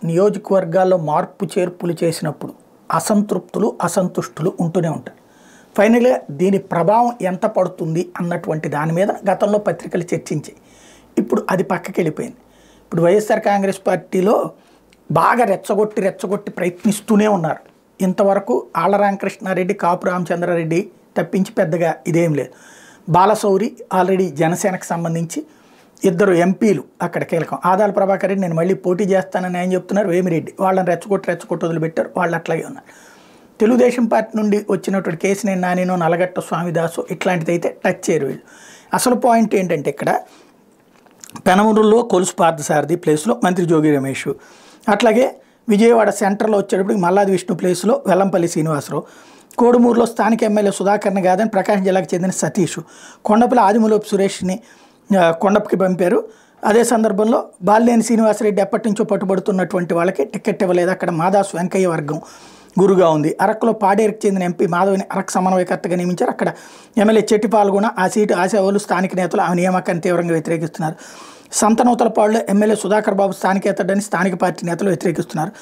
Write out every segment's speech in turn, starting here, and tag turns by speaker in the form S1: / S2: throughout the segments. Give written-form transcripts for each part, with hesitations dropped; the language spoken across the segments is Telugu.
S1: నియోజకవర్గాల్లో మార్పు చేర్పులు చేసినప్పుడు అసంతృప్తులు అసంతుష్టులు ఉంటూనే ఉంటారు. ఫైనల్గా దీని ప్రభావం ఎంత పడుతుంది అన్నటువంటి దాని మీద గతంలో పత్రికలు చర్చించాయి. ఇప్పుడు అది పక్కకి వెళ్ళిపోయింది. ఇప్పుడు వైఎస్ఆర్ కాంగ్రెస్ పార్టీలో బాగా రెచ్చగొట్టి ప్రయత్నిస్తూనే ఉన్నారు. ఇంతవరకు ఆళ్ల రామకృష్ణారెడ్డి, కాపు రామచంద్రారెడ్డి తప్పించి పెద్దగా ఇదేం లేదు. బాలశౌరి ఆల్రెడీ జనసేనకు సంబంధించి ఇద్దరు ఎంపీలు అక్కడ కీలకం. ఆదాల ప్రభాకర్ రెడ్డి నేను మళ్ళీ పోటీ చేస్తానని ఆయన చెప్తున్నారు. వేమిరెడ్డి వాళ్ళని రెచ్చగొట్టి వదిలిపెట్టారు. వాళ్ళు అట్లాగే ఉన్నారు. తెలుగుదేశం పార్టీ నుండి వచ్చినటువంటి కేసినేని నానినో, నల్లగట్ట స్వామిదాసు ఇట్లాంటిది అయితే టచ్ చేయరు వీళ్ళు. అసలు పాయింట్ ఏంటంటే ఇక్కడ పెనమూరులో కొలుసు పార్థసారథి ప్లేస్లో మంత్రి జోగి రమేష్, అట్లాగే విజయవాడ సెంటర్లో వచ్చేటప్పటికి మల్లాది విష్ణు ప్లేస్లో వెల్లంపల్లి శ్రీనివాసరావు, కోడుమూరులో స్థానిక ఎమ్మెల్యే సుధాకర్ని కాదని ప్రకాశం జిల్లాకు చెందిన సతీష్, కొండపల్లి ఆదిమూలపు సురేష్ని కొండపకి పంపారు. అదే సందర్భంలో బాలినేని శ్రీనివాసరెడ్డి ఎప్పటి నుంచో పట్టుబడుతున్నటువంటి వాళ్ళకి టికెట్ ఇవ్వలేదు. అక్కడ మాదాసు వెంకయ్య వర్గం గురుగా ఉంది. అరకులో పాడేరుకు చెందిన ఎంపీ మాధవిని అరకు సమన్వయకర్తగా నియమించారు. అక్కడ ఎమ్మెల్యే చెట్టి పాల్గొన ఆ సీటు ఆశావాళ్ళు స్థానిక నేతలు ఆ నియామకాన్ని తీవ్రంగా వ్యతిరేకిస్తున్నారు. సంతనూతలపాడులో ఎమ్మెల్యే సుధాకర్ బాబు స్థానికేతడని స్థానిక పార్టీ నేతలు వ్యతిరేకిస్తున్నారు.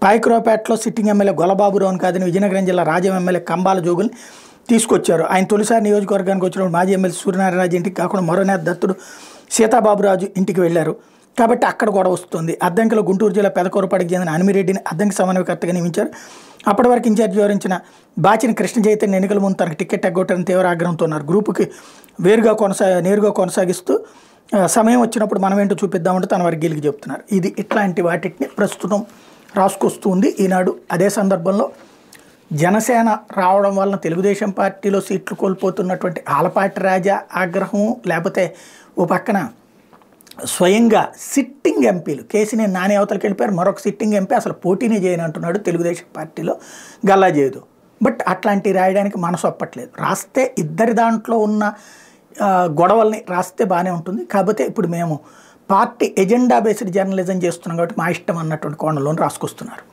S1: పాయకురావుపేటలో సిట్టింగ్ ఎమ్మెల్యే గొల్లబాబురావును కాదని విజయనగరం జిల్లా రాజం ఎమ్మెల్యే కంబాల జోగుల్ని తీసుకొచ్చారు. ఆయన తొలిసారి నియోజకవర్గానికి వచ్చినప్పుడు మాజీ ఎమ్మెల్యే సూర్యనారాయణరాజు ఇంటికి కాకుండా మరో నేత దత్తుడు సీతాబాబురాజు ఇంటికి వెళ్లారు. కాబట్టి అక్కడ కూడా వస్తుంది. అద్దంకిలో గుంటూరు జిల్లా పెదకూరపాడికి చెందిన అనిమిరెడ్డిని అద్దంకి సమన్వయకర్తగా నియమించారు. అప్పటి వరకు ఇన్ఛార్జ్ వివరించిన బాచిన కృష్ణ చైతన్య ఎన్నికల ముందు తనకు టికెట్ ఎగ్గొట్టని తీవ్ర ఆగ్రహంతో ఉన్నారు. గ్రూపుకి నేరుగా కొనసాగిస్తూ సమయం వచ్చినప్పుడు మనం ఏంటో చూపిద్దామంటే తన వర్గీయులకి చెప్తున్నారు. ఇది ఇట్లాంటి వాటిని ప్రస్తుతం రాసుకొస్తుంది ఈనాడు. అదే సందర్భంలో జనసేన రావడం వలన తెలుగుదేశం పార్టీలో సీట్లు కోల్పోతున్నటువంటి ఆలపాటి రాజా ఆగ్రహం, లేకపోతే ఓ పక్కన స్వయంగా సిట్టింగ్ ఎంపీలు కేసినేని నాని అవతలకి వెళ్ళిపోయారు. మరొక సిట్టింగ్ ఎంపీ అసలు పోటీనే చేయని అంటున్నాడు తెలుగుదేశం పార్టీలో గల్లా చేయదు. బట్ అట్లాంటివి రాయడానికి మనసు ఒప్పట్లేదు. రాస్తే ఇద్దరి దాంట్లో ఉన్న గొడవల్ని రాస్తే బాగానే ఉంటుంది. కాకపోతే ఇప్పుడు మేము పార్టీ ఎజెండా బేస్డ్ జర్నలిజం చేస్తున్నాం కాబట్టి మా ఇష్టం అన్నటువంటి కోణంలో రాసుకొస్తున్నారు.